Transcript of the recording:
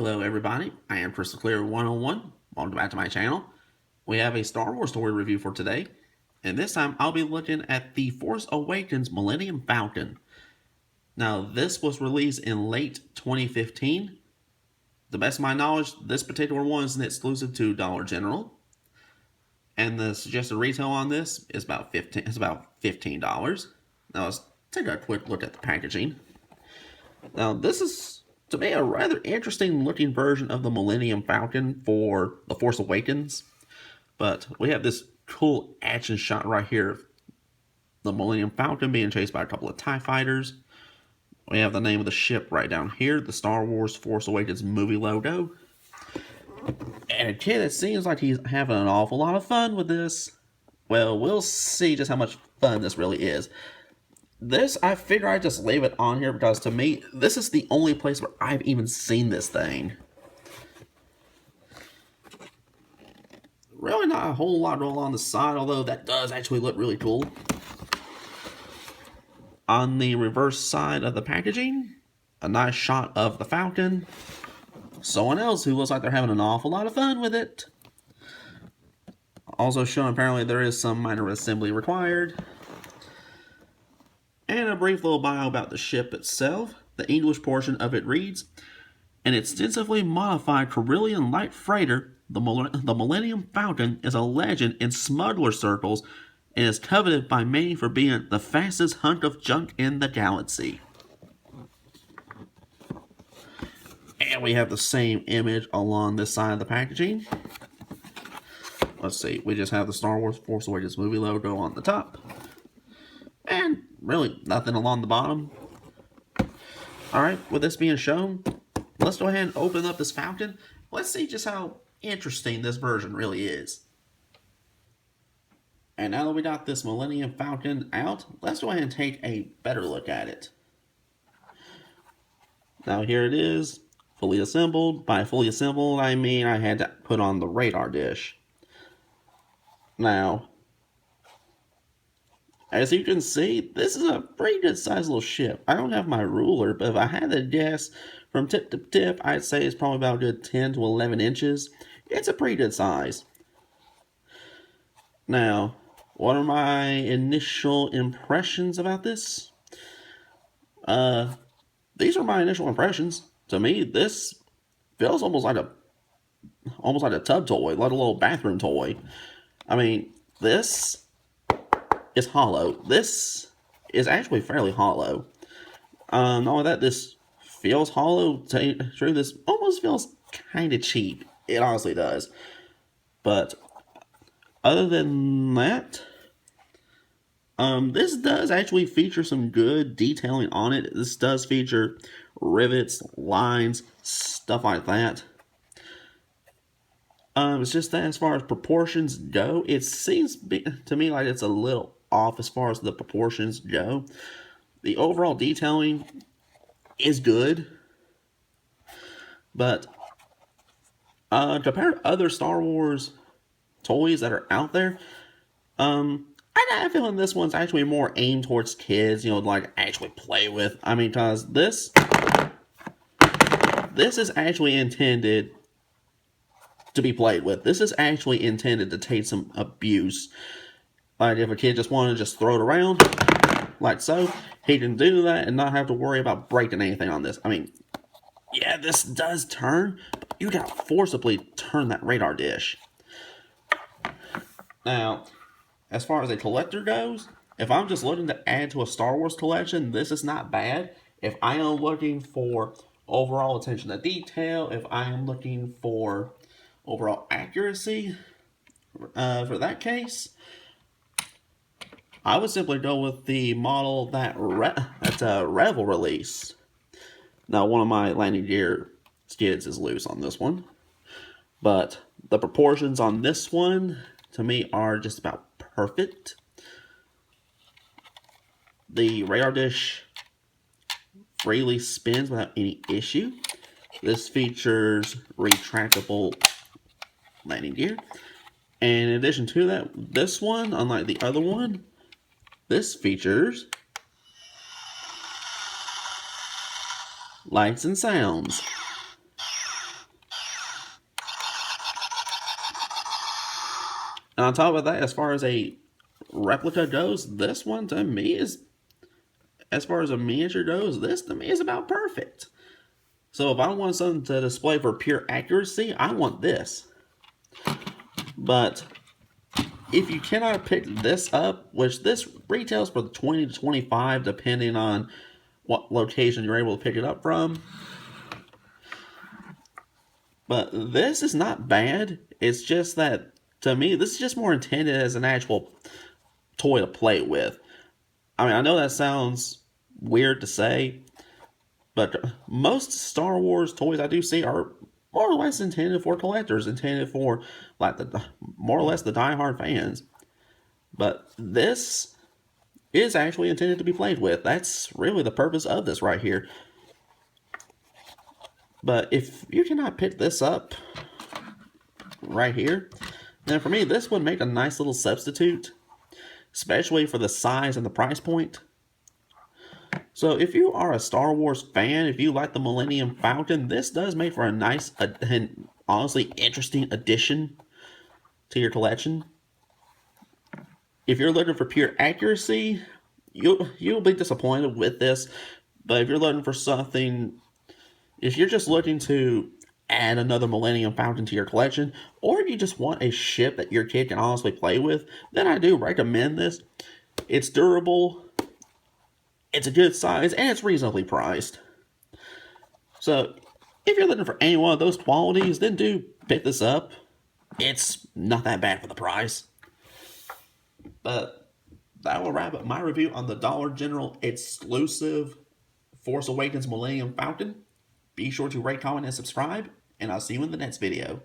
Hello everybody, I am Crystal Clear 101. Welcome back to my channel. We have a Star Wars story review for today, and this time I'll be looking at the Force Awakens Millennium Falcon. Now this was released in late 2015. To the best of my knowledge, this particular one is an exclusive to Dollar General, and the suggested retail on this is about $15. Now let's take a quick look at the packaging. Now this is, to me, a rather interesting looking version of the Millennium Falcon for The Force Awakens. But we have this cool action shot right here of the Millennium Falcon being chased by a couple of TIE fighters. We have the name of the ship right down here, the Star Wars Force Awakens movie logo. And a kid, it seems like he's having an awful lot of fun with this. Well, we'll see just how much fun this really is. This, I figure I'd just leave it on here because to me, this is the only place where I've even seen this thing. Really not a whole lot roll on the side, although that does actually look really cool. On the reverse side of the packaging, a nice shot of the Falcon. Someone else who looks like they're having an awful lot of fun with it. Also shown apparently there is some minor assembly required. And a brief little bio about the ship itself. The English portion of it reads, an extensively modified Corellian light freighter, the Millennium Falcon is a legend in smuggler circles and is coveted by many for being the fastest hunk of junk in the galaxy. And we have the same image along this side of the packaging. Let's see, we just have the Star Wars Force Awakens movie logo on the top. And really nothing along the bottom. Alright, with this being shown, let's go ahead and open up this Falcon. Let's see just how interesting this version really is. And now that we got this Millennium Falcon out, let's go ahead and take a better look at it. Now here it is, fully assembled. By fully assembled, I mean I had to put on the radar dish. Now, as you can see, this is a pretty good sized little ship. I don't have my ruler, but if I had to guess, from tip to tip, I'd say it's probably about a good 10 to 11 inches. It's a pretty good size. Now, what are my initial impressions about this? These are my initial impressions. To me, this feels almost like a tub toy, like a little bathroom toy. I mean, this is hollow. This is actually fairly hollow. Not only that, this feels hollow. True, this almost feels kind of cheap. It honestly does. But other than that, this does actually feature some good detailing on it. This does feature rivets, lines, stuff like that. It's just that as far as proportions go, it seems to me like it's a little off as far as the proportions go. The overall detailing is good, but compared to other Star Wars toys that are out there, I got a feeling this one's actually more aimed towards kids, like actually play with. I mean, because this is actually intended to be played with. This is actually intended to take some abuse. Like if a kid just wanted to just throw it around, like so, he can do that and not have to worry about breaking anything on this. I mean, yeah, this does turn, but you gotta forcibly turn that radar dish. Now, as far as a collector goes, if I'm just looking to add to a Star Wars collection, this is not bad. If I am looking for overall attention to detail, if I am looking for overall accuracy, for that case, I would simply go with the model that Revel released. Now, one of my landing gear skids is loose on this one, but the proportions on this one, to me, are just about perfect. The radar dish freely spins without any issue. This features retractable landing gear. And in addition to that, this one, unlike the other one, this features lights and sounds. And on top of that, as far as a replica goes, this one to me is, as far as a miniature goes, this to me is about perfect. So if I want something to display for pure accuracy, I want this. But if you cannot pick this up, which this retails for 20 to 25 depending on what location you're able to pick it up from. But this is not bad. It's just that, to me, this is just more intended as an actual toy to play with. I mean, I know that sounds weird to say, but most Star Wars toys I do see are more or less intended for collectors, intended for like the more or less the diehard fans. But this is actually intended to be played with. That's really the purpose of this right here. But if you cannot pick this up right here, then for me, this would make a nice little substitute, especially for the size and the price point. So if you are a Star Wars fan, if you like the Millennium Falcon, this does make for a nice and honestly interesting addition to your collection. If you're looking for pure accuracy, you'll be disappointed with this. But if you're looking for something, if you're just looking to add another Millennium Falcon to your collection, or if you just want a ship that your kid can honestly play with, then I do recommend this. It's durable, it's a good size, and it's reasonably priced. So if you're looking for any one of those qualities, then do pick this up. It's not that bad for the price. But that will wrap up my review on the Dollar General exclusive Force Awakens Millennium Falcon. Be sure to rate, comment, and subscribe, and I'll see you in the next video.